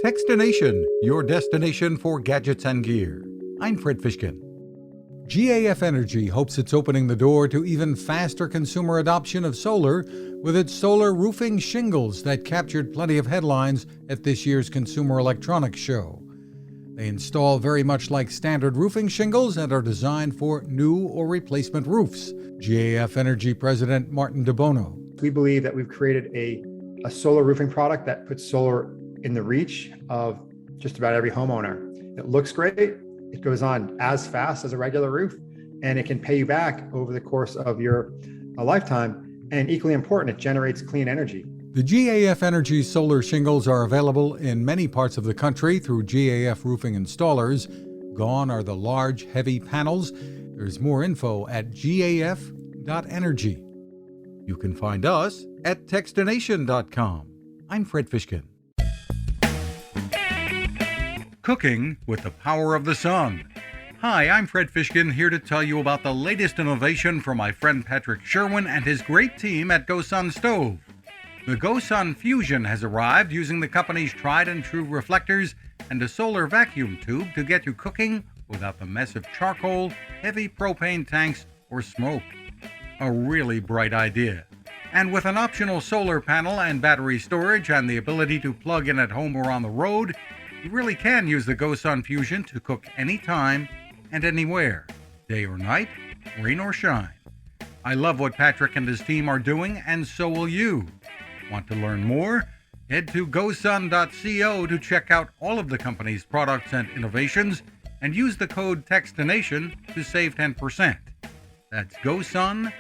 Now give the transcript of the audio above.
Techstination, your destination for gadgets and gear. I'm Fred Fishkin. GAF Energy hopes it's opening the door to even faster consumer adoption of solar with its solar roofing shingles that captured plenty of headlines at this year's Consumer Electronics Show. They install very much like standard roofing shingles and are designed for new or replacement roofs. GAF Energy President Martin DeBono. We believe that we've created a solar roofing product that puts solar in the reach of just about every homeowner. It looks great. It goes on as fast as a regular roof, and it can pay you back over the course of your lifetime. And equally important, it generates clean energy. The GAF Energy solar shingles are available in many parts of the country through GAF roofing installers. Gone are the large, heavy panels. There's more info at gaf.energy. You can find us at Techstination.com. I'm Fred Fishkin. Cooking with the power of the sun. Hi, I'm Fred Fishkin, here to tell you about the latest innovation from my friend Patrick Sherwin and his great team at GoSun Stove. The GoSun Fusion has arrived using the company's tried and true reflectors and a solar vacuum tube to get you cooking without the mess of charcoal, heavy propane tanks, or smoke. A really bright idea. And with an optional solar panel and battery storage and the ability to plug in at home or on the road, you really can use the GoSun Fusion to cook anytime and anywhere, day or night, rain or shine. I love what Patrick and his team are doing, and so will you. Want to learn more? Head to gosun.co to check out all of the company's products and innovations and use the code Techstination to save 10%. That's gosun.co.